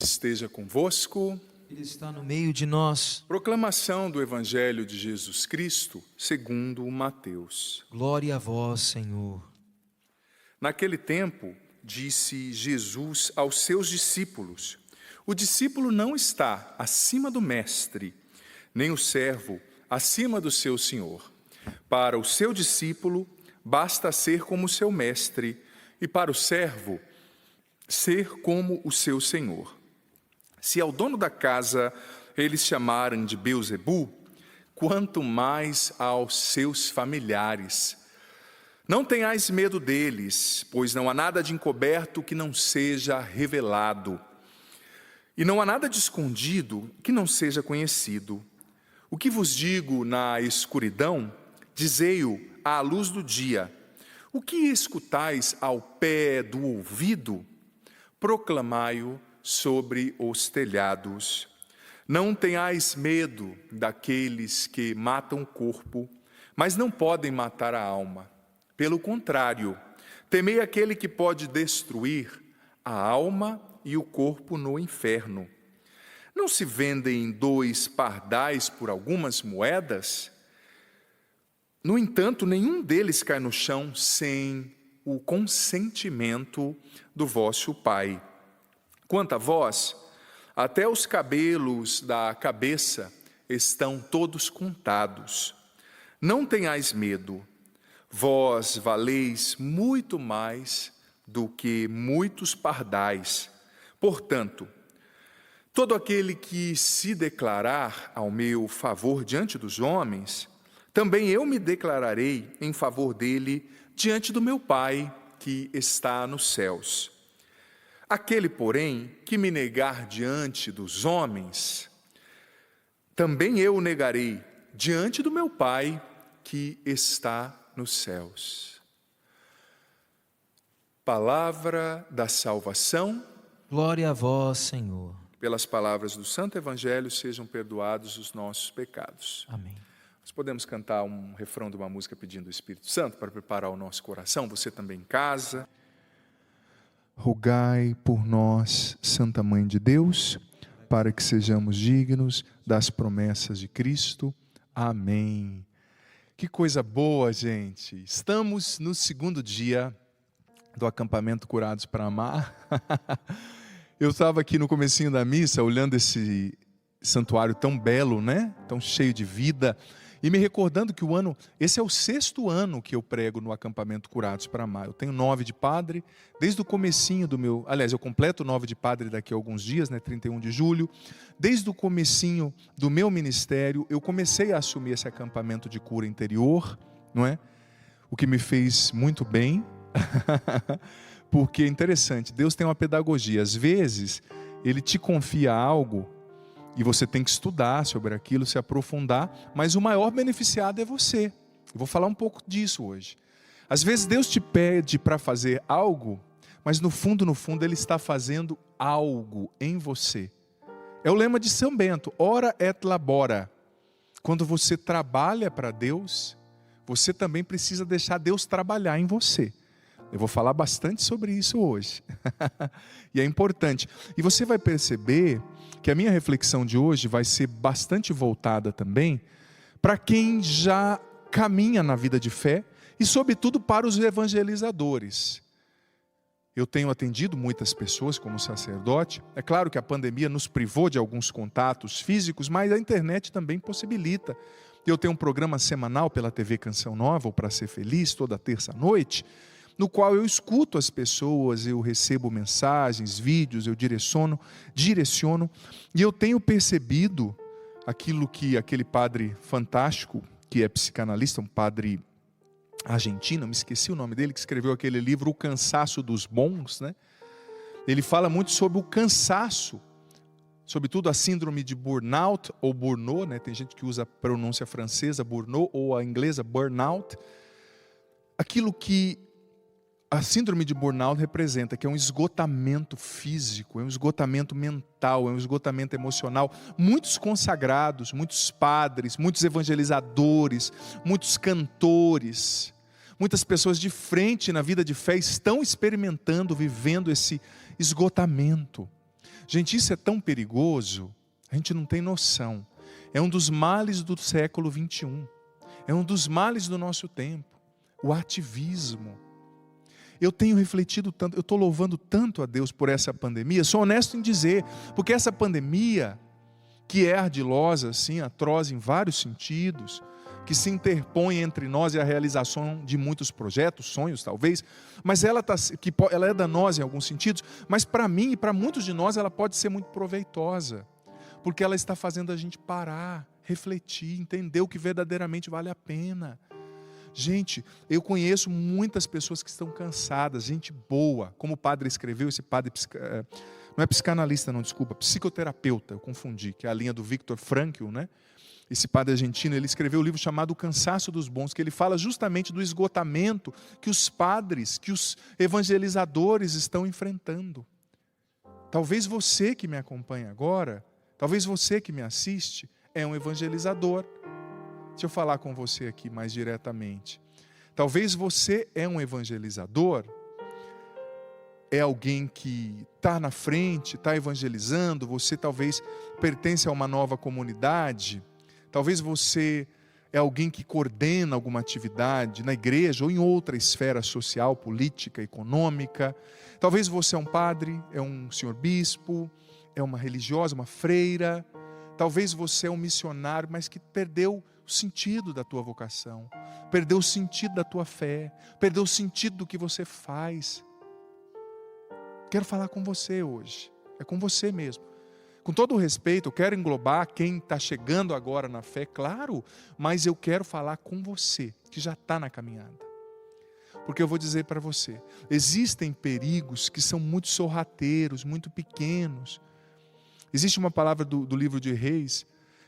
Esteja convosco. Ele está no meio de nós. Proclamação do Evangelho de Jesus Cristo, segundo Mateus. Glória a vós, Senhor. Naquele tempo, disse Jesus aos seus discípulos: o discípulo não está acima do mestre, nem o servo acima do seu senhor. Para o seu discípulo, basta ser como o seu mestre, e para o servo, ser como o seu senhor. Se ao dono da casa eles chamarem de Belzebu, quanto mais aos seus familiares. Não tenhais medo deles, pois não há nada de encoberto que não seja revelado, e não há nada de escondido que não seja conhecido. O que vos digo na escuridão, dizei-o à luz do dia. O que escutais ao pé do ouvido, proclamai-o sobre os telhados. Não tenhais medo daqueles que matam o corpo, mas não podem matar a alma. Pelo contrário, temei aquele que pode destruir a alma e o corpo no inferno. Não se vendem 2 pardais por algumas moedas? No entanto, nenhum deles cai no chão sem o consentimento do vosso Pai. Quanto a vós, até os cabelos da cabeça estão todos contados. Não tenhais medo, vós valeis muito mais do que muitos pardais. Portanto, todo aquele que se declarar ao meu favor diante dos homens, também eu me declararei em favor dele diante do meu Pai que está nos céus. Aquele, porém, que me negar diante dos homens, também eu o negarei diante do meu Pai que está nos céus. Palavra da salvação. Glória a vós, Senhor. Pelas palavras do Santo Evangelho sejam perdoados os nossos pecados. Amém. Nós podemos cantar um refrão de uma música pedindo o Espírito Santo para preparar o nosso coração, você também em casa. Rogai por nós, Santa Mãe de Deus, para que sejamos dignos das promessas de Cristo. Amém. Que coisa boa, gente. Estamos no segundo dia do acampamento Curados para Amar. Eu estava aqui no comecinho da missa, olhando esse santuário tão belo, né? Tão cheio de vida. E me recordando que esse é o 6º ano que eu prego no acampamento Curados para Amar. Eu tenho 9 de padre, desde o comecinho do meu... Aliás, eu completo 9 de padre daqui a alguns dias, né, 31 de julho. Desde o comecinho do meu ministério, eu comecei a assumir esse acampamento de cura interior, não é? O que me fez muito bem, porque é interessante, Deus tem uma pedagogia. Às vezes, Ele te confia algo, e você tem que estudar sobre aquilo, se aprofundar, mas o maior beneficiado é você. Eu vou falar um pouco disso hoje. Às vezes Deus te pede para fazer algo, mas no fundo, Ele está fazendo algo em você. É o lema de São Bento, ora et labora. Quando você trabalha para Deus, você também precisa deixar Deus trabalhar em você. Eu vou falar bastante sobre isso hoje. E é importante. E você vai perceber que a minha reflexão de hoje vai ser bastante voltada também para quem já caminha na vida de fé e, sobretudo, para os evangelizadores. Eu tenho atendido muitas pessoas como sacerdote. É claro que a pandemia nos privou de alguns contatos físicos, mas a internet também possibilita. Eu tenho um programa semanal pela TV Canção Nova, ou Para Ser Feliz, toda terça-noite, no qual eu escuto as pessoas, eu recebo mensagens, vídeos, eu direciono, e eu tenho percebido aquilo que aquele padre fantástico, que é psicanalista, um padre argentino, me esqueci o nome dele, que escreveu aquele livro O Cansaço dos Bons, né? Ele fala muito sobre o cansaço, sobretudo a síndrome de burnout ou burnout, né? Tem gente que usa a pronúncia francesa, burnout, ou a inglesa, burnout. Aquilo que a síndrome de burnout representa, que é um esgotamento físico, é um esgotamento mental, é um esgotamento emocional. Muitos consagrados, muitos padres, muitos evangelizadores, muitos cantores, muitas pessoas de frente na vida de fé estão experimentando, vivendo esse esgotamento. Gente, isso é tão perigoso, a gente não tem noção. É um dos males do século 21. É um dos males do nosso tempo. O ativismo. Eu tenho refletido tanto, eu estou louvando tanto a Deus por essa pandemia. Sou honesto em dizer, porque essa pandemia, que é ardilosa, assim, atroz em vários sentidos, que se interpõe entre nós e a realização de muitos projetos, sonhos talvez, mas ela é danosa em alguns sentidos, mas para mim e para muitos de nós ela pode ser muito proveitosa, porque ela está fazendo a gente parar, refletir, entender o que verdadeiramente vale a pena. Gente, eu conheço muitas pessoas que estão cansadas, gente boa, como o padre escreveu, esse padre, não é psicanalista não, desculpa, psicoterapeuta, eu confundi, que é a linha do Viktor Frankl, né? Esse padre argentino, ele escreveu um livro chamado O Cansaço dos Bons, que ele fala justamente do esgotamento que os padres, que os evangelizadores estão enfrentando. Talvez você que me acompanha agora, talvez você que me assiste, é um evangelizador. Deixa eu falar com você aqui mais diretamente. Talvez você é um evangelizador, é alguém que está na frente, está evangelizando, você talvez pertence a uma nova comunidade, talvez você é alguém que coordena alguma atividade na igreja ou em outra esfera social, política, econômica. Talvez você é um padre, é um senhor bispo, é uma religiosa, uma freira. Talvez você é um missionário, mas que perdeu o sentido da tua vocação, perdeu o sentido da tua fé, perdeu o sentido do que você faz. Quero falar com você hoje, é com você mesmo. Com todo o respeito, eu quero englobar quem está chegando agora na fé, claro, mas eu quero falar com você, que já está na caminhada. Porque eu vou dizer para você, existem perigos que são muito sorrateiros, muito pequenos. Existe uma palavra do livro de Reis,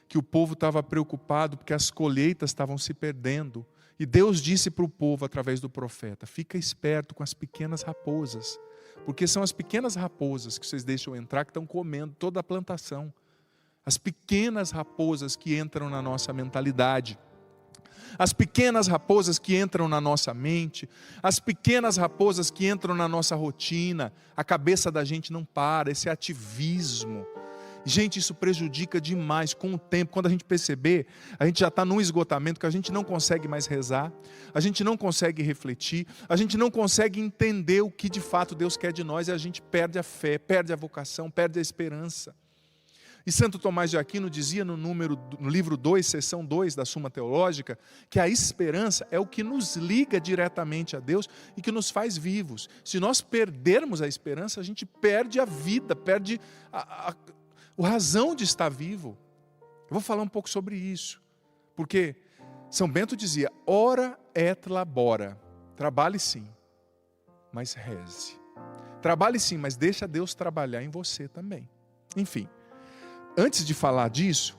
que o povo estava preocupado porque as colheitas estavam se perdendo. E Deus disse para o povo através do profeta, fica esperto com as pequenas raposas, porque são as pequenas raposas que vocês deixam entrar que estão comendo toda a plantação. As pequenas raposas que entram na nossa mentalidade, as pequenas raposas que entram na nossa mente, as pequenas raposas que entram na nossa rotina, a cabeça da gente não para, esse ativismo. Gente, isso prejudica demais com o tempo. Quando a gente perceber, a gente já está num esgotamento que a gente não consegue mais rezar, a gente não consegue refletir, a gente não consegue entender o que de fato Deus quer de nós e a gente perde a fé, perde a vocação, perde a esperança. E Santo Tomás de Aquino dizia no livro 2, seção 2 da Suma Teológica, que a esperança é o que nos liga diretamente a Deus e que nos faz vivos. Se nós perdermos a esperança, a gente perde a vida, perde a razão de estar vivo. Eu vou falar um pouco sobre isso, porque São Bento dizia, ora et labora, trabalhe sim, mas reze. Trabalhe sim, mas deixa Deus trabalhar em você também. Enfim, antes de falar disso,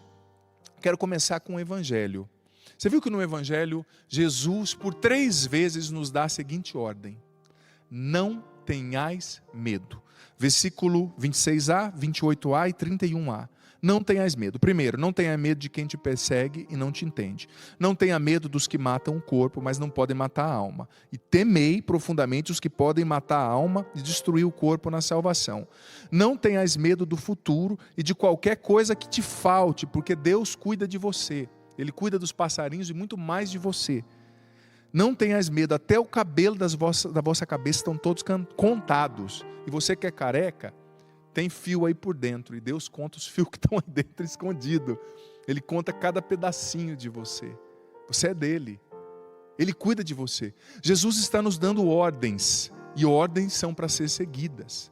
quero começar com o Evangelho. Você viu que no Evangelho, Jesus por 3 vezes nos dá a seguinte ordem, não tenhais medo. Versículo 26a, 28a e 31a. Não tenhais medo. Primeiro, não tenha medo de quem te persegue e não te entende. Não tenha medo dos que matam o corpo, mas não podem matar a alma. E temei profundamente os que podem matar a alma e destruir o corpo na salvação. Não tenhais medo do futuro e de qualquer coisa que te falte, porque Deus cuida de você. Ele cuida dos passarinhos e muito mais de você. Não tenhais medo, até o cabelo da vossa cabeça estão todos contados. E você que é careca, tem fio aí por dentro. E Deus conta os fios que estão aí dentro escondidos. Ele conta cada pedacinho de você. Você é dele. Ele cuida de você. Jesus está nos dando ordens. E ordens são para ser seguidas.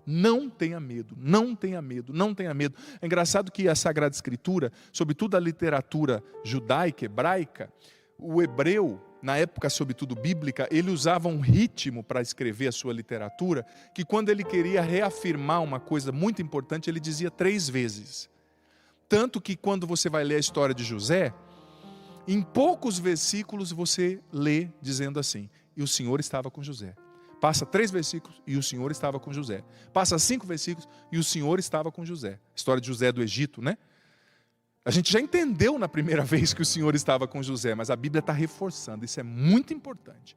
Não tenha medo, não tenha medo, não tenha medo. É engraçado que a Sagrada Escritura, sobretudo a literatura judaica, hebraica, o hebreu, na época sobretudo bíblica, ele usava um ritmo para escrever a sua literatura, que quando ele queria reafirmar uma coisa muito importante, ele dizia 3 vezes. Tanto que quando você vai ler a história de José, em poucos versículos você lê dizendo assim, e o Senhor estava com José. Passa 3 versículos e o Senhor estava com José. Passa 5 versículos e o Senhor estava com José. História de José do Egito, né? A gente já entendeu na primeira vez que o Senhor estava com José, mas a Bíblia está reforçando, isso é muito importante.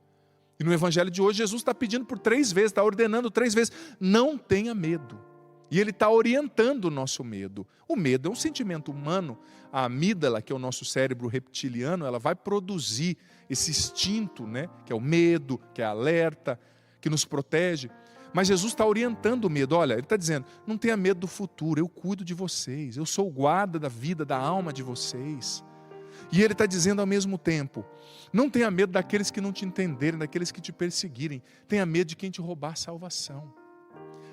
E no Evangelho de hoje, Jesus está pedindo por 3 vezes, está ordenando 3 vezes, não tenha medo. E ele está orientando o nosso medo. O medo é um sentimento humano. A amígdala, que é o nosso cérebro reptiliano, ela vai produzir esse instinto, né? Que é o medo, que é a alerta, que nos protege. Mas Jesus está orientando o medo. Olha, ele está dizendo, não tenha medo do futuro, eu cuido de vocês. Eu sou o guarda da vida, da alma de vocês. E ele está dizendo ao mesmo tempo, não tenha medo daqueles que não te entenderem, daqueles que te perseguirem. Tenha medo de quem te roubar a salvação.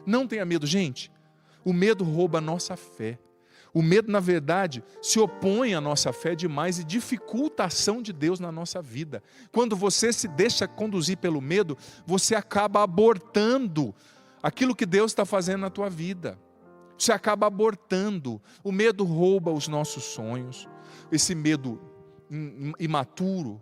Não tenha medo, gente. O medo rouba a nossa fé. O medo, na verdade, se opõe à nossa fé demais e dificulta a ação de Deus na nossa vida. Quando você se deixa conduzir pelo medo, você acaba abortando aquilo que Deus está fazendo na tua vida. Você acaba abortando. O medo rouba os nossos sonhos. Esse medo imaturo.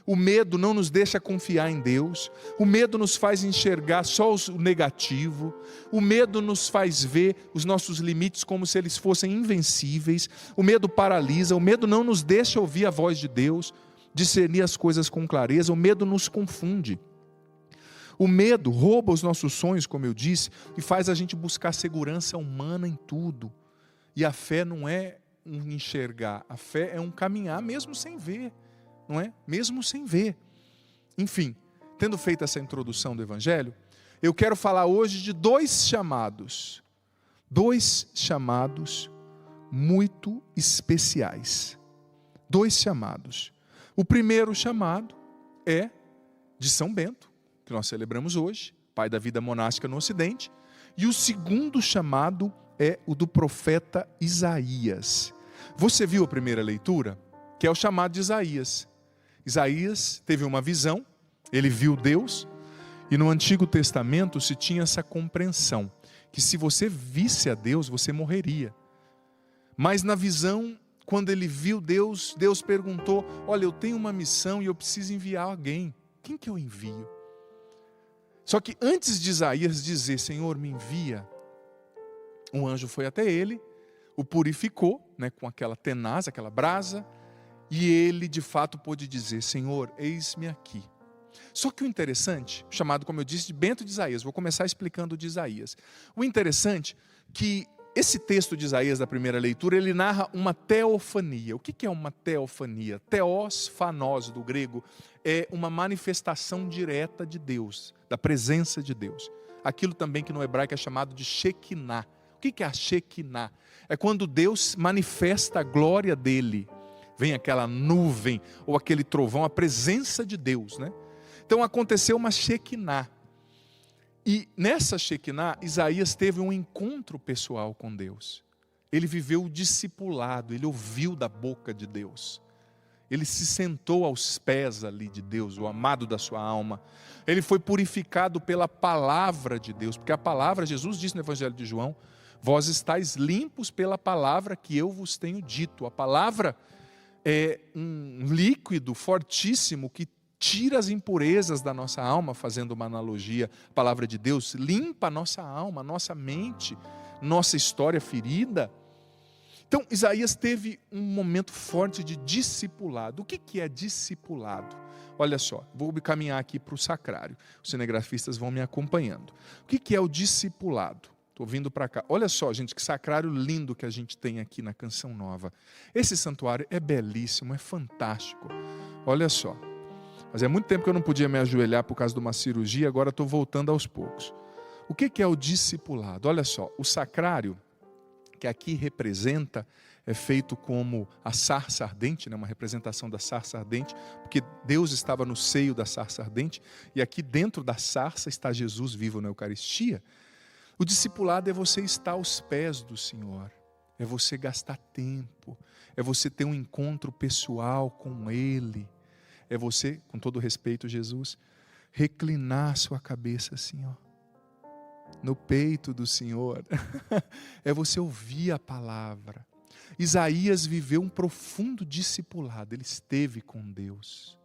O medo não nos deixa confiar em Deus. O medo nos faz enxergar só o negativo. O medo nos faz ver os nossos limites como se eles fossem invencíveis. O medo paralisa. O medo não nos deixa ouvir a voz de Deus, discernir as coisas com clareza. O medo nos confunde. O medo rouba os nossos sonhos, como eu disse, e faz a gente buscar segurança humana em tudo. E a fé não é um enxergar. A fé é um caminhar mesmo sem ver. Não é? Mesmo sem ver. Enfim, tendo feito essa introdução do Evangelho, eu quero falar hoje de dois chamados muito especiais. Dois chamados. O primeiro chamado é de São Bento, que nós celebramos hoje, pai da vida monástica no Ocidente, e o segundo chamado é o do profeta Isaías. Você viu a primeira leitura? Que é o chamado de Isaías. Isaías teve uma visão, ele viu Deus, e no Antigo Testamento se tinha essa compreensão, que se você visse a Deus, você morreria. Mas na visão, quando ele viu Deus, Deus perguntou, olha, eu tenho uma missão e eu preciso enviar alguém. Quem que eu envio? Só que antes de Isaías dizer, Senhor, me envia, um anjo foi até ele, o purificou, né, com aquela tenaz, aquela brasa, e ele de fato pôde dizer, Senhor, eis-me aqui. Só que o interessante, chamado como eu disse de Bento de Isaías, vou começar explicando de Isaías. O interessante que esse texto de Isaías da primeira leitura, ele narra uma teofania. O que é uma teofania? Theos, phanos do grego, é uma manifestação direta de Deus, da presença de Deus. Aquilo também que no hebraico é chamado de Shekinah. O que é a Shekinah? É quando Deus manifesta a glória dele. Vem aquela nuvem ou aquele trovão, a presença de Deus, né? Então aconteceu uma Shekinah. E nessa Shekinah, Isaías teve um encontro pessoal com Deus. Ele viveu o discipulado, ele ouviu da boca de Deus. Ele se sentou aos pés ali de Deus, o amado da sua alma. Ele foi purificado pela palavra de Deus, porque a palavra, Jesus disse no Evangelho de João, vós estáis limpos pela palavra que eu vos tenho dito. A palavra é um líquido fortíssimo que tira as impurezas da nossa alma, fazendo uma analogia. A palavra de Deus limpa a nossa alma, a nossa mente, nossa história ferida. Então, Isaías teve um momento forte de discipulado. O que é discipulado? Olha só, vou caminhar aqui para o sacrário. Os cinegrafistas vão me acompanhando. O que é o discipulado? Estou vindo para cá. Olha só, gente, que sacrário lindo que a gente tem aqui na Canção Nova. Esse santuário é belíssimo, é fantástico. Olha só. Fazia muito tempo que eu não podia me ajoelhar por causa de uma cirurgia, agora estou voltando aos poucos. O que é o discipulado? Olha só, o sacrário que aqui representa é feito como a sarça ardente, né? Uma representação da sarça ardente, porque Deus estava no seio da sarça ardente, e aqui dentro da sarça está Jesus vivo na Eucaristia. O discipulado é você estar aos pés do Senhor, é você gastar tempo, é você ter um encontro pessoal com Ele, é você, com todo respeito, Jesus, reclinar sua cabeça assim, ó, no peito do Senhor, é você ouvir a palavra. Isaías viveu um profundo discipulado, ele esteve com Deus,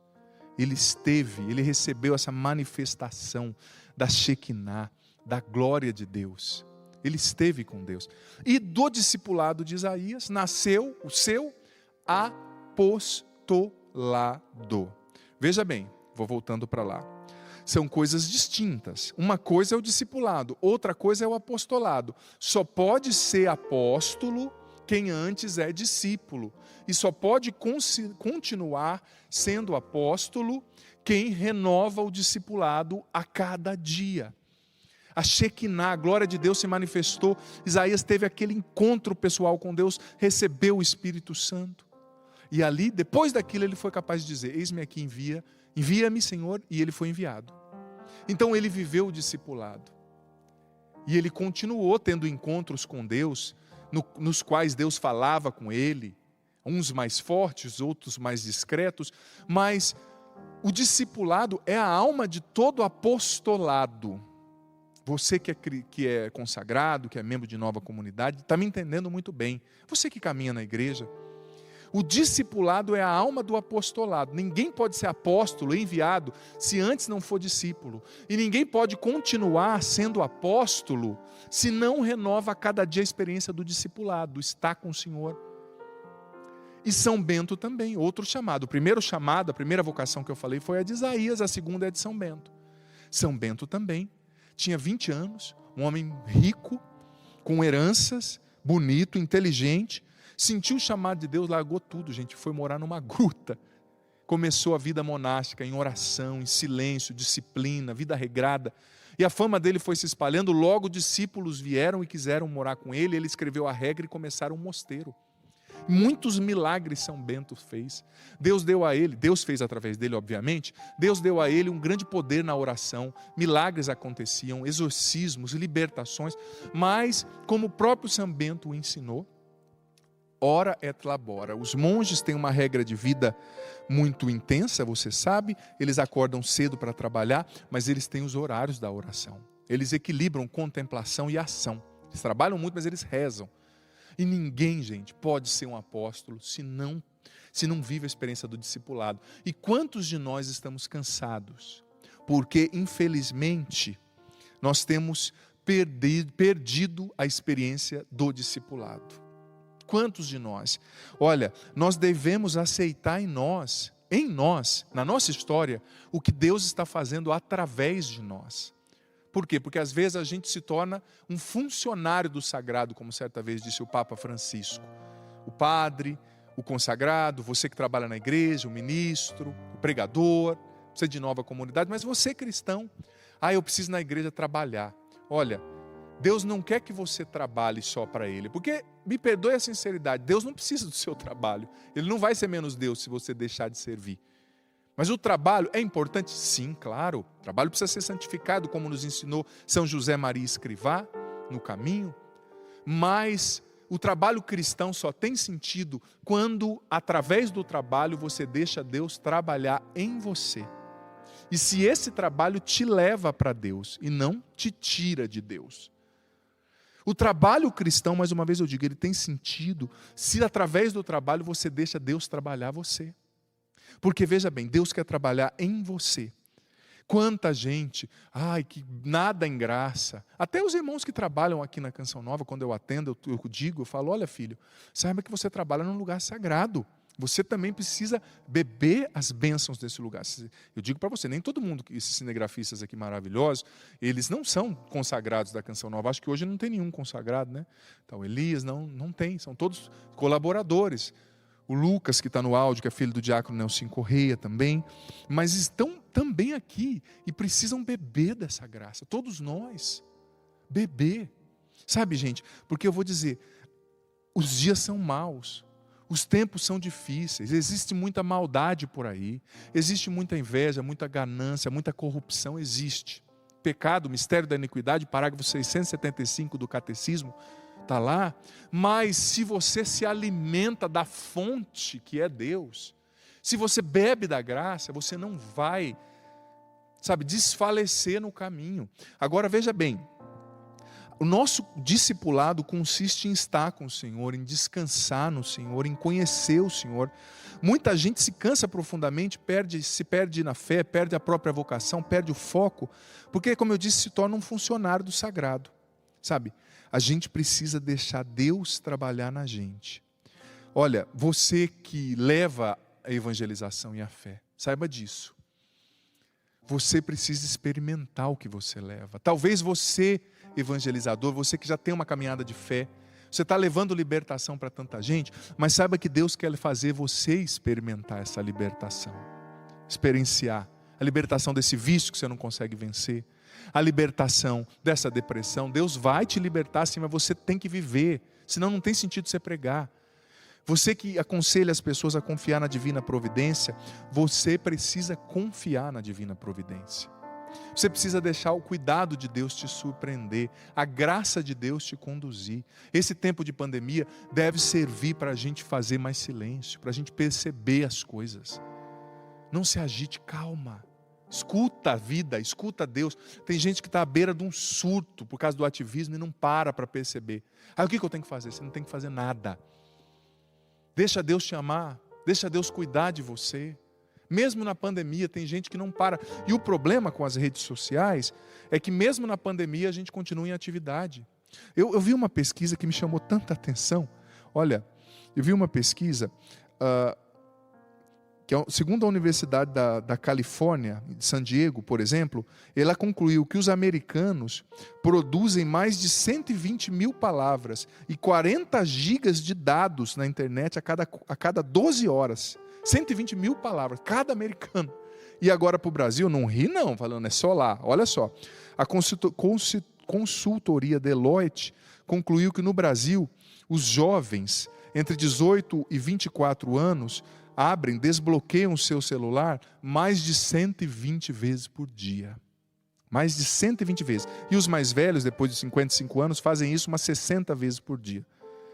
ele recebeu essa manifestação da Shekinah, da glória de Deus. Ele esteve com Deus. E do discipulado de Isaías nasceu o seu apostolado. Veja bem, vou voltando para lá. são coisas distintas. Uma coisa é o discipulado, outra coisa é o apostolado. Só pode ser apóstolo quem antes é discípulo. E só pode continuar sendo apóstolo quem renova o discipulado a cada dia. A Shekinah, a glória de Deus se manifestou. Isaías teve aquele encontro pessoal com Deus, recebeu o Espírito Santo. E ali, depois daquilo, ele foi capaz de dizer: eis-me aqui, envia-me, Senhor, e ele foi enviado. Então ele viveu o discipulado. E ele continuou tendo encontros com Deus, nos quais Deus falava com ele, uns mais fortes, outros mais discretos, mas o discipulado é a alma de todo apostolado. Você que é consagrado, que é membro de nova comunidade, está me entendendo muito bem. Você que caminha na igreja, o discipulado é a alma do apostolado. Ninguém pode ser apóstolo, enviado, se antes não for discípulo. E ninguém pode continuar sendo apóstolo se não renova a cada dia a experiência do discipulado, estar com o Senhor. E São Bento também, outro chamado. O primeiro chamado, a primeira vocação que eu falei foi a de Isaías, a segunda é a de São Bento. São Bento também tinha 20 anos, um homem rico, com heranças, bonito, inteligente, sentiu o chamado de Deus, largou tudo, gente, foi morar numa gruta. Começou a vida monástica em oração, em silêncio, disciplina, vida regrada. E a fama dele foi se espalhando, logo discípulos vieram e quiseram morar com ele, ele escreveu a regra e começaram um mosteiro. Muitos milagres São Bento fez. Deus deu a ele, Deus fez através dele, obviamente, Deus deu a ele um grande poder na oração, milagres aconteciam, exorcismos, libertações, mas, como o próprio São Bento o ensinou, ora et labora. Os monges têm uma regra de vida muito intensa, você sabe, eles acordam cedo para trabalhar, mas eles têm os horários da oração. Eles equilibram contemplação e ação. Eles trabalham muito, mas eles rezam. E ninguém, gente, pode ser um apóstolo se não vive a experiência do discipulado. E quantos de nós estamos cansados? Porque, infelizmente, nós temos perdido a experiência do discipulado. Quantos de nós? Olha, nós devemos aceitar em nós, na nossa história, o que Deus está fazendo através de nós. Por quê? Porque às vezes a gente se torna um funcionário do sagrado, como certa vez disse o Papa Francisco. O padre, o consagrado, você que trabalha na igreja, o ministro, o pregador, você de nova comunidade, mas você cristão, eu preciso na igreja trabalhar. Olha, Deus não quer que você trabalhe só para Ele, porque, me perdoe a sinceridade, Deus não precisa do seu trabalho. Ele não vai ser menos Deus se você deixar de servir. Mas o trabalho é importante? Sim, claro. O trabalho precisa ser santificado, como nos ensinou São José Maria Escrivá, no caminho. Mas o trabalho cristão só tem sentido quando, através do trabalho, você deixa Deus trabalhar em você. E se esse trabalho te leva para Deus e não te tira de Deus. O trabalho cristão, mais uma vez eu digo, ele tem sentido se através do trabalho você deixa Deus trabalhar você. Porque veja bem, Deus quer trabalhar em você. Quanta gente, que nada em graça. Até os irmãos que trabalham aqui na Canção Nova, quando eu atendo, eu falo, olha filho, saiba que você trabalha num lugar sagrado. Você também precisa beber as bênçãos desse lugar. Eu digo para você, nem todo mundo, esses cinegrafistas aqui maravilhosos, eles não são consagrados da Canção Nova. Acho que hoje não tem nenhum consagrado, né? Então, Elias não tem, são todos colaboradores. O Lucas, que está no áudio, que é filho do diácono Nelson Correia também, mas estão também aqui e precisam beber dessa graça. Todos nós, beber. Sabe, gente, porque eu vou dizer, os dias são maus, os tempos são difíceis, existe muita maldade por aí, existe muita inveja, muita ganância, muita corrupção, existe. Pecado, mistério da iniquidade, parágrafo 675 do Catecismo, está lá, mas se você se alimenta da fonte que é Deus, se você bebe da graça, você não vai, desfalecer no caminho. Agora veja bem, o nosso discipulado consiste em estar com o Senhor, em descansar no Senhor, em conhecer o Senhor. Muita gente se cansa profundamente, se perde na fé, perde a própria vocação, perde o foco, porque, como eu disse, se torna um funcionário do sagrado, A gente precisa deixar Deus trabalhar na gente. Olha, você que leva a evangelização e a fé, saiba disso. Você precisa experimentar o que você leva. Talvez você, evangelizador, você que já tem uma caminhada de fé, você está levando libertação para tanta gente, mas saiba que Deus quer fazer você experimentar essa libertação. Experienciar a libertação desse vício que você não consegue vencer, a libertação dessa depressão. Deus vai te libertar sim, mas você tem que viver, senão não tem sentido você pregar. Você que aconselha as pessoas a confiar na divina providência, você precisa confiar na divina providência. Você precisa deixar o cuidado de Deus te surpreender, a graça de Deus te conduzir. Esse tempo de pandemia deve servir para a gente fazer mais silêncio, para a gente perceber as coisas. Não se agite, calma. Escuta a vida, escuta Deus. Tem gente que está à beira de um surto por causa do ativismo e não para perceber. Aí o que eu tenho que fazer? Você não tem que fazer nada. Deixa Deus te amar, deixa Deus cuidar de você. Mesmo na pandemia tem gente que não para. E o problema com as redes sociais é que mesmo na pandemia a gente continua em atividade. Eu vi uma pesquisa que me chamou tanta atenção. Olha, eu vi uma pesquisa que segundo a Universidade da Califórnia, de San Diego, por exemplo, ela concluiu que os americanos produzem mais de 120 mil palavras e 40 gigas de dados na internet a cada 12 horas. 120 mil palavras, cada americano. E agora para o Brasil, não ri não, falando, é só lá. Olha só, a consultoria Deloitte concluiu que no Brasil, os jovens entre 18 e 24 anos desbloqueiam o seu celular mais de 120 vezes por dia. Mais de 120 vezes. E os mais velhos, depois de 55 anos, fazem isso umas 60 vezes por dia.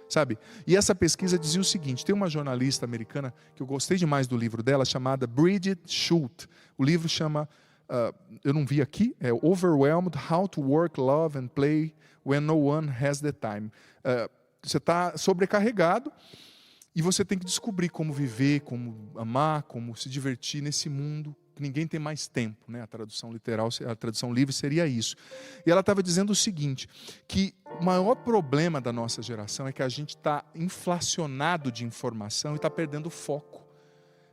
Sabe? E essa pesquisa dizia o seguinte, tem uma jornalista americana que eu gostei demais do livro dela, chamada Bridget Schultz. O livro chama, eu não vi aqui, é Overwhelmed, How to Work, Love and Play When No One Has the Time. Você está sobrecarregado e você tem que descobrir como viver, como amar, como se divertir nesse mundo. Ninguém tem mais tempo, né? A tradução literal, a tradução livre seria isso. E ela estava dizendo o seguinte, que o maior problema da nossa geração é que a gente está inflacionado de informação e está perdendo foco.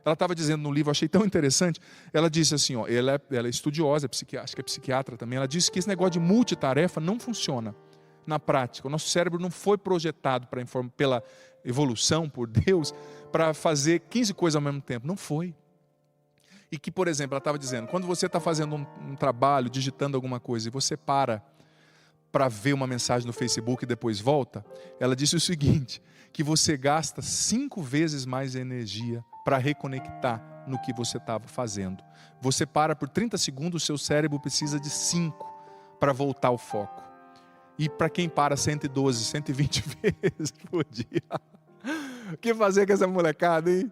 Ela estava dizendo no livro, achei tão interessante, ela disse assim, ó, ela é estudiosa, acho que é psiquiatra também, ela disse que esse negócio de multitarefa não funciona na prática. O nosso cérebro não foi projetado pela evolução, por Deus, para fazer 15 coisas ao mesmo tempo. Não foi. E que, por exemplo, ela estava dizendo, quando você está fazendo um trabalho, digitando alguma coisa, e você para ver uma mensagem no Facebook e depois volta, ela disse o seguinte, que você gasta 5 vezes mais energia para reconectar no que você estava fazendo. Você para por 30 segundos, o seu cérebro precisa de 5 para voltar ao foco. E para quem para 112, 120 vezes por dia, o que fazer com essa molecada, hein?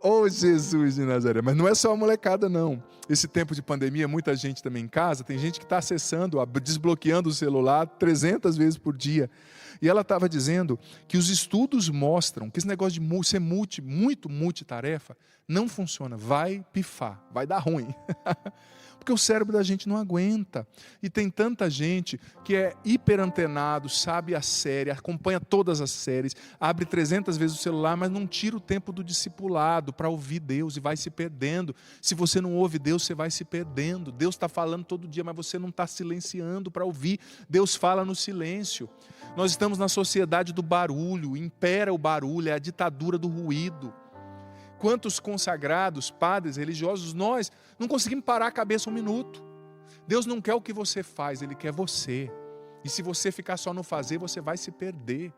Oh, Jesus de Nazaré. Mas não é só a molecada, não. Esse tempo de pandemia, muita gente também em casa, tem gente que está acessando, desbloqueando o celular 300 vezes por dia. E ela estava dizendo que os estudos mostram que esse negócio de ser muito multitarefa não funciona. Vai pifar, vai dar ruim. Porque o cérebro da gente não aguenta. E tem tanta gente que é hiperantenado, sabe a série, acompanha todas as séries, abre 300 vezes o celular, mas não tira o tempo do discipulado para ouvir Deus e vai se perdendo. Se você não ouve Deus, você vai se perdendo. Deus está falando todo dia, mas você não está silenciando para ouvir. Deus fala no silêncio. Nós estamos na sociedade do barulho, impera o barulho, é a ditadura do ruído. Quantos consagrados, padres, religiosos, nós não conseguimos parar a cabeça um minuto. Deus não quer o que você faz, Ele quer você. E se você ficar só no fazer, você vai se perder.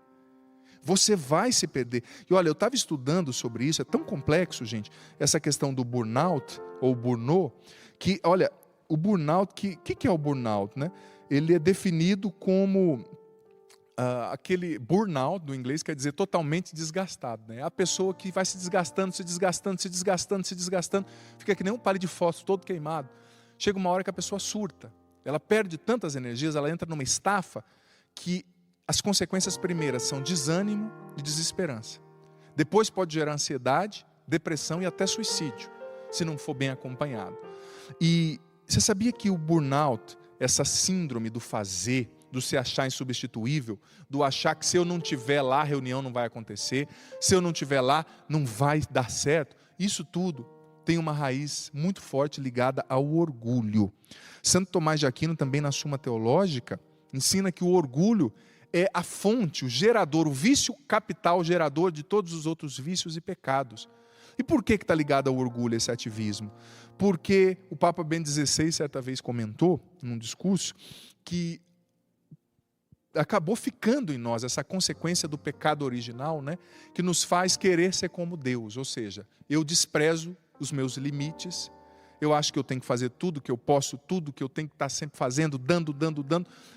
Você vai se perder. E olha, eu estava estudando sobre isso, é tão complexo, gente, essa questão do burnout, ou burnout, que, olha, o burnout, que é o burnout, né? Ele é definido como... aquele burnout, do inglês, quer dizer totalmente desgastado, né? A pessoa que vai se desgastando, fica que nem um palito de fósforo todo queimado. Chega uma hora que a pessoa surta, ela perde tantas energias, ela entra numa estafa que as consequências primeiras são desânimo e desesperança. Depois pode gerar ansiedade, depressão e até suicídio, se não for bem acompanhado. E você sabia que o burnout, essa síndrome do fazer, do se achar insubstituível, do achar que se eu não estiver lá, a reunião não vai acontecer, se eu não estiver lá, não vai dar certo. Isso tudo tem uma raiz muito forte ligada ao orgulho. Santo Tomás de Aquino, também na Suma Teológica, ensina que o orgulho é a fonte, o gerador, o vício capital gerador de todos os outros vícios e pecados. E por que está ligado ao orgulho esse ativismo? Porque o Papa Bento XVI certa vez comentou, num discurso, que acabou ficando em nós essa consequência do pecado original, né, que nos faz querer ser como Deus, ou seja, eu desprezo os meus limites, eu acho que eu tenho que fazer tudo, que eu posso tudo, que eu tenho que estar sempre fazendo, dando.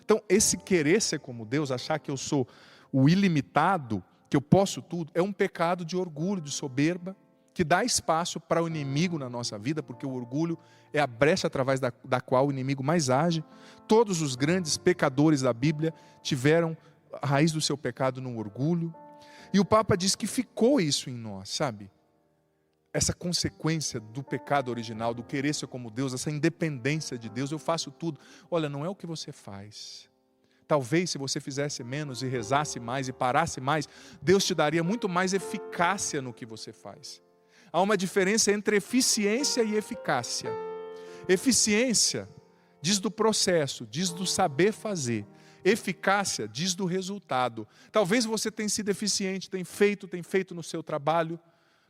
Então, esse querer ser como Deus, achar que eu sou o ilimitado, que eu posso tudo, é um pecado de orgulho, de soberba, que dá espaço para o inimigo na nossa vida, porque o orgulho é a brecha através da qual o inimigo mais age. Todos os grandes pecadores da Bíblia tiveram a raiz do seu pecado no orgulho. E o Papa diz que ficou isso em nós, sabe? Essa consequência do pecado original, do querer ser como Deus, essa independência de Deus, eu faço tudo. Olha, não é o que você faz. Talvez se você fizesse menos e rezasse mais e parasse mais, Deus te daria muito mais eficácia no que você faz. Há uma diferença entre eficiência e eficácia. Eficiência diz do processo, diz do saber fazer. Eficácia diz do resultado. Talvez você tenha sido eficiente, tem feito no seu trabalho,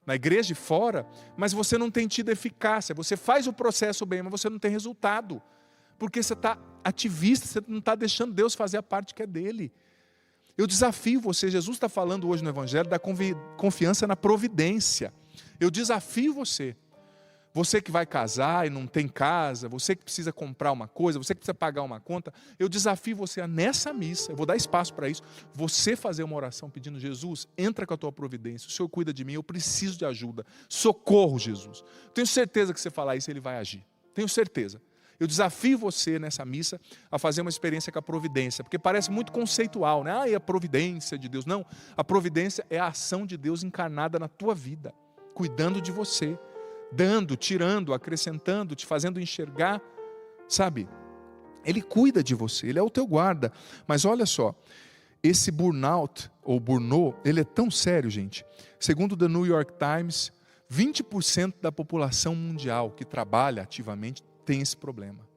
na igreja e fora, mas você não tem tido eficácia. Você faz o processo bem, mas você não tem resultado. Porque você está ativista, você não está deixando Deus fazer a parte que é dele. Eu desafio você, Jesus está falando hoje no Evangelho da confiança na providência. Eu desafio você, você que vai casar e não tem casa, você que precisa comprar uma coisa, você que precisa pagar uma conta, eu desafio você a nessa missa, eu vou dar espaço para isso, você fazer uma oração pedindo: Jesus, entra com a tua providência, o Senhor cuida de mim, eu preciso de ajuda, socorro, Jesus. Tenho certeza que você falar isso, Ele vai agir, tenho certeza. Eu desafio você nessa missa a fazer uma experiência com a providência, porque parece muito conceitual, né? É a providência de Deus. Não, a providência é a ação de Deus encarnada na tua vida, cuidando de você, dando, tirando, acrescentando, te fazendo enxergar, sabe? Ele cuida de você, Ele é o teu guarda. Mas olha só, esse burnout, ou burnout, ele é tão sério, gente. Segundo o The New York Times, 20% da população mundial que trabalha ativamente tem esse problema,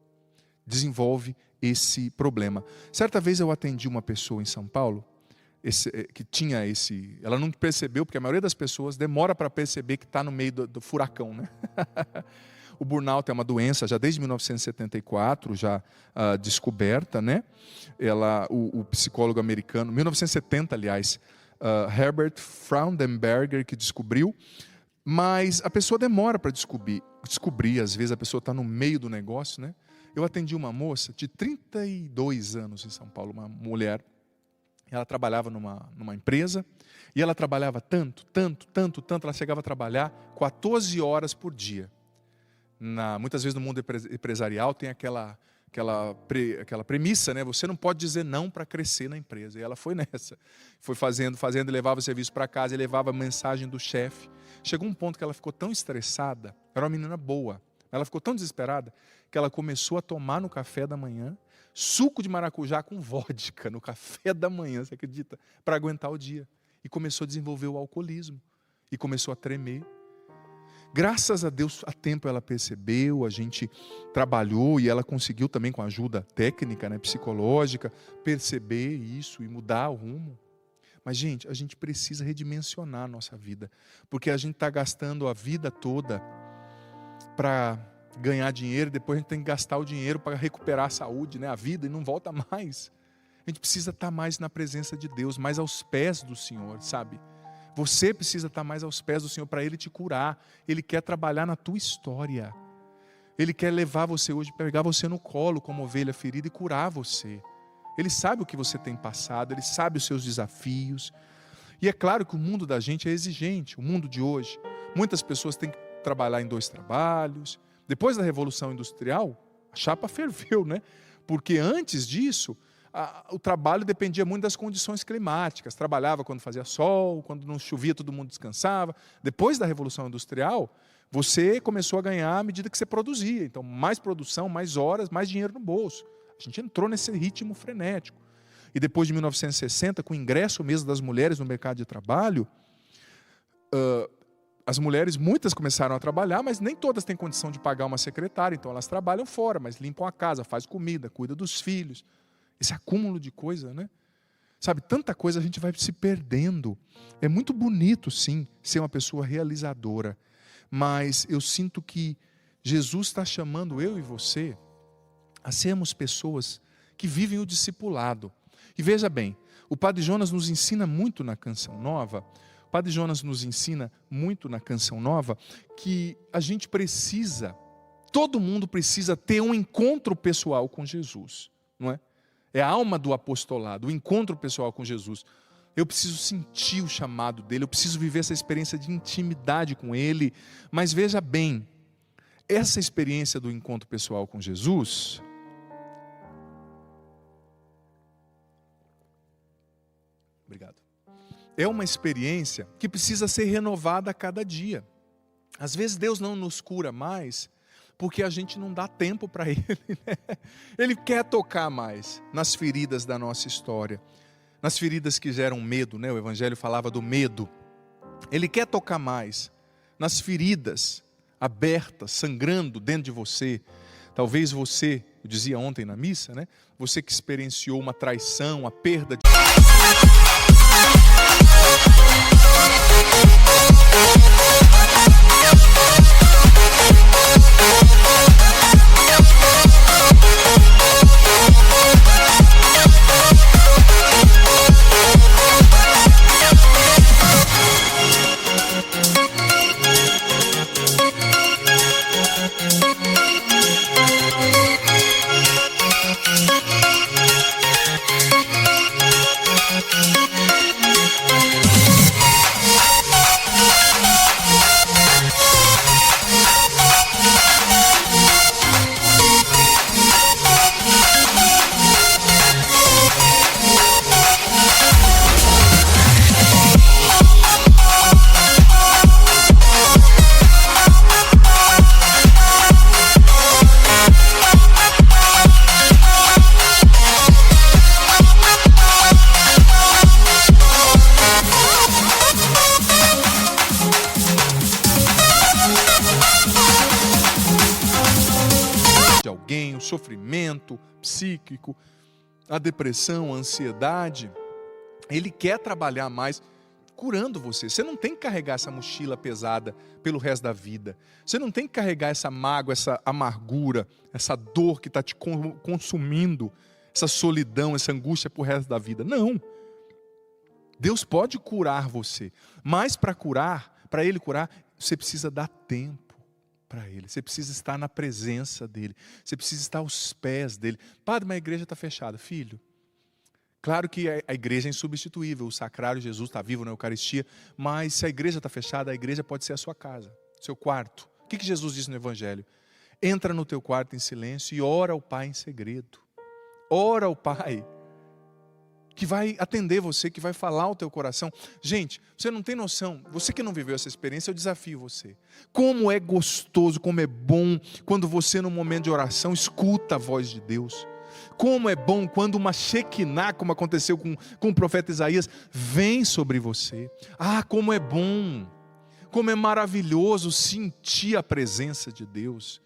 desenvolve esse problema. Certa vez eu atendi uma pessoa em São Paulo, que tinha esse... Ela não percebeu, porque a maioria das pessoas demora para perceber que está no meio do furacão, né? O burnout é uma doença já desde 1974, já descoberta, né? O psicólogo americano, 1970, aliás, Herbert Frauenberger, que descobriu, mas a pessoa demora para descobrir. Às vezes a pessoa está no meio do negócio, né? Eu atendi uma moça de 32 anos em São Paulo, uma mulher. Ela trabalhava numa empresa e ela trabalhava tanto, ela chegava a trabalhar 14 horas por dia. Muitas vezes no mundo empresarial tem aquela premissa, né? Você não pode dizer não para crescer na empresa. E ela foi nessa. Foi fazendo, e levava o serviço para casa, e levava a mensagem do chefe. Chegou um ponto que ela ficou tão estressada, era uma menina boa, ela ficou tão desesperada, que ela começou a tomar no café da manhã suco de maracujá com vodka no café da manhã, você acredita? Para aguentar o dia. E começou a desenvolver o alcoolismo. E começou a tremer. Graças a Deus, a tempo ela percebeu, a gente trabalhou e ela conseguiu também, com ajuda técnica, né, psicológica, perceber isso e mudar o rumo. Mas, gente, a gente precisa redimensionar a nossa vida, porque a gente está gastando a vida toda para ganhar dinheiro, e depois a gente tem que gastar o dinheiro para recuperar a saúde, né, a vida, e não volta mais. A gente precisa estar mais na presença de Deus, mais aos pés do Senhor, sabe? Você precisa estar mais aos pés do Senhor para Ele te curar. Ele quer trabalhar na tua história. Ele quer levar você hoje, pegar você no colo como ovelha ferida e curar você. Ele sabe o que você tem passado, Ele sabe os seus desafios. E é claro que o mundo da gente é exigente, o mundo de hoje. Muitas pessoas têm que trabalhar em 2 trabalhos. Depois da Revolução Industrial, a chapa ferveu, né? Porque antes disso, o trabalho dependia muito das condições climáticas. Trabalhava quando fazia sol, quando não chovia todo mundo descansava. Depois da Revolução Industrial, você começou a ganhar à medida que você produzia. Então, mais produção, mais horas, mais dinheiro no bolso. A gente entrou nesse ritmo frenético. E depois de 1960, com o ingresso mesmo das mulheres no mercado de trabalho, as mulheres, muitas começaram a trabalhar, mas nem todas têm condição de pagar uma secretária, então elas trabalham fora, mas limpam a casa, fazem comida, cuidam dos filhos. Esse acúmulo de coisa, né? Sabe, tanta coisa a gente vai se perdendo. É muito bonito, sim, ser uma pessoa realizadora, mas eu sinto que Jesus está chamando eu e você a sermos pessoas que vivem o discipulado. E veja bem, o Padre Jonas nos ensina muito na Canção Nova, que a gente precisa, todo mundo precisa ter um encontro pessoal com Jesus, não é? É a alma do apostolado, o encontro pessoal com Jesus. Eu preciso sentir o chamado dele, eu preciso viver essa experiência de intimidade com ele. Mas veja bem, essa experiência do encontro pessoal com Jesus é uma experiência que precisa ser renovada a cada dia. Às vezes Deus não nos cura mais porque a gente não dá tempo para Ele, né? Ele quer tocar mais nas feridas da nossa história, nas feridas que geram medo, né? O Evangelho falava do medo. Ele quer tocar mais nas feridas abertas, sangrando dentro de você. Talvez você, eu dizia ontem na missa, né? Você que experienciou uma traição, a perda de... alguém, o sofrimento psíquico, a depressão, a ansiedade. Ele quer trabalhar mais curando você. Você não tem que carregar essa mochila pesada pelo resto da vida. Você não tem que carregar essa mágoa, essa amargura, essa dor que está te consumindo, essa solidão, essa angústia pro resto da vida. Não. Deus pode curar você, mas para Ele curar, você precisa dar tempo para Ele. Você precisa estar na presença dEle. Você precisa estar aos pés dEle. Padre, mas a igreja está fechada. Filho, claro que a igreja é insubstituível. O sacrário, Jesus está vivo na Eucaristia. Mas se a igreja está fechada, a igreja pode ser a sua casa, seu quarto. O que Jesus disse no Evangelho? Entra no teu quarto em silêncio e ora ao Pai em segredo. Ora ao Pai, que vai atender você, que vai falar ao teu coração. Gente, você não tem noção, você que não viveu essa experiência, eu desafio você. Como é gostoso, como é bom quando você, no momento de oração, escuta a voz de Deus. Como é bom quando uma Shekinah, como aconteceu com o profeta Isaías, vem sobre você. Ah, como é bom, como é maravilhoso sentir a presença de Deus.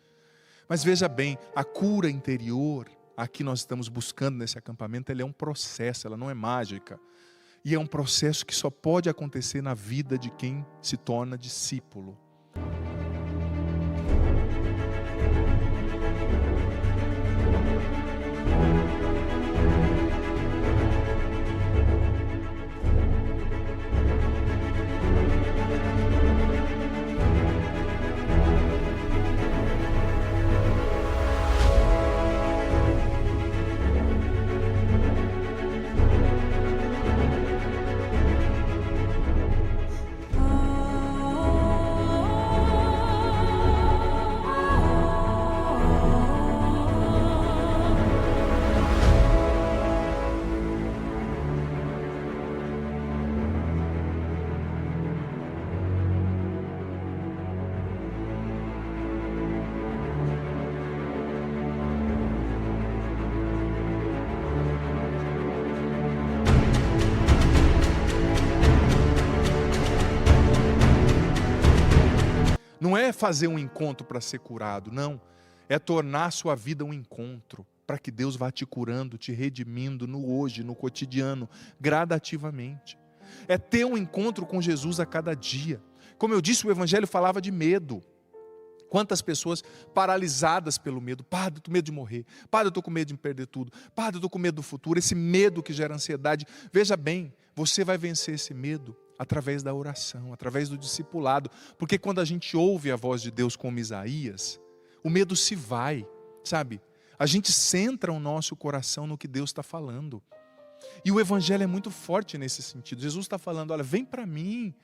Mas veja bem, a cura interior, a que nós estamos buscando nesse acampamento, ela é um processo, ela não é mágica. E é um processo que só pode acontecer na vida de quem se torna discípulo. Não é fazer um encontro para ser curado, não. É tornar a sua vida um encontro, para que Deus vá te curando, te redimindo no hoje, no cotidiano, gradativamente. É ter um encontro com Jesus a cada dia. Como eu disse, o Evangelho falava de medo. Quantas pessoas paralisadas pelo medo. Padre, eu estou com medo de morrer. Padre, eu estou com medo de perder tudo. Padre, eu estou com medo do futuro. Esse medo que gera ansiedade. Veja bem, você vai vencer esse medo através da oração, através do discipulado. Porque quando a gente ouve a voz de Deus como Isaías, o medo se vai, sabe? A gente centra o nosso coração no que Deus está falando. E o Evangelho é muito forte nesse sentido. Jesus está falando, olha, vem para mim.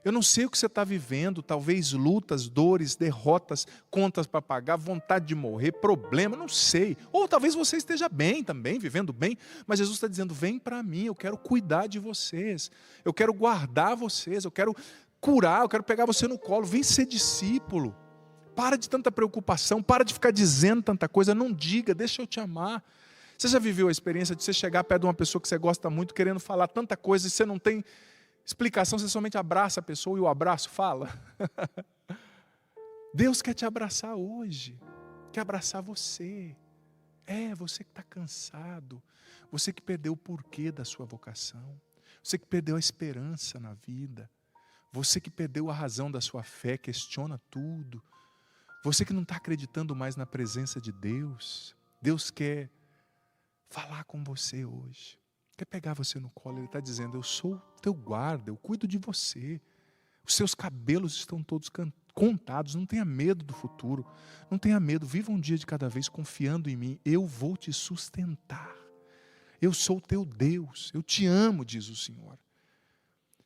Eu não sei o que você está vivendo, talvez lutas, dores, derrotas, contas para pagar, vontade de morrer, problema, não sei. Ou talvez você esteja bem também, vivendo bem, mas Jesus está dizendo, vem para mim, eu quero cuidar de vocês, eu quero guardar vocês, eu quero curar, eu quero pegar você no colo, vem ser discípulo. Para de tanta preocupação, para de ficar dizendo tanta coisa, não diga, deixa eu te amar. Você já viveu a experiência de você chegar perto de uma pessoa que você gosta muito, querendo falar tanta coisa e você não tem explicação, você somente abraça a pessoa e o abraço fala? Deus quer te abraçar hoje, quer abraçar você. Você que está cansado, você que perdeu o porquê da sua vocação, você que perdeu a esperança na vida, você que perdeu a razão da sua fé, questiona tudo, você que não está acreditando mais na presença de Deus. Deus quer falar com você hoje. Quer pegar você no colo, Ele está dizendo, eu sou teu guarda, eu cuido de você. Os seus cabelos estão todos contados, não tenha medo do futuro, não tenha medo, viva um dia de cada vez confiando em mim, eu vou te sustentar. Eu sou o teu Deus, eu te amo, diz o Senhor.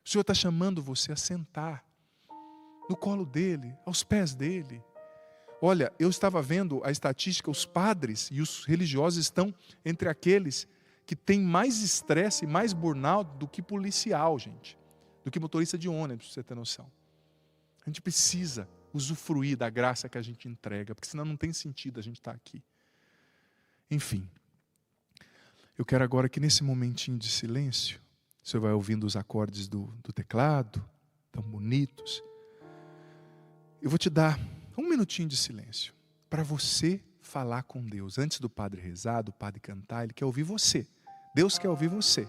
O Senhor está chamando você a sentar no colo dEle, aos pés dEle. Olha, eu estava vendo a estatística, os padres e os religiosos estão entre aqueles que tem mais estresse e mais burnout do que policial, gente. Do que motorista de ônibus, pra você ter noção. A gente precisa usufruir da graça que a gente entrega, porque senão não tem sentido a gente estar aqui. Enfim, eu quero agora que nesse momentinho de silêncio, você vai ouvindo os acordes do teclado, tão bonitos. Eu vou te dar um minutinho de silêncio, para você falar com Deus. Antes do padre rezar, do padre cantar, Ele quer ouvir você. Deus quer ouvir você.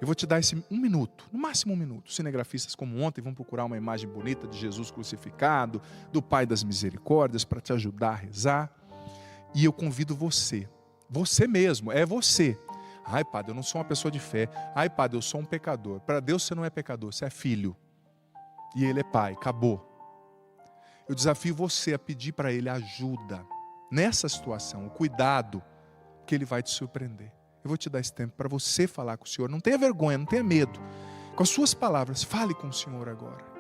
Eu vou te dar esse um minuto, no máximo um minuto. Os cinegrafistas, como ontem, vão procurar uma imagem bonita de Jesus crucificado, do Pai das Misericórdias, para te ajudar a rezar. E eu convido você mesmo, é você. Ai, padre, eu não sou uma pessoa de fé. Ai, padre, eu sou um pecador. Para Deus você não é pecador, você é filho. E Ele é pai, acabou. Eu desafio você a pedir para Ele ajuda nessa situação, o cuidado, que Ele vai te surpreender. Eu vou te dar esse tempo para você falar com o Senhor. Não tenha vergonha, não tenha medo. Com as suas palavras, fale com o Senhor agora.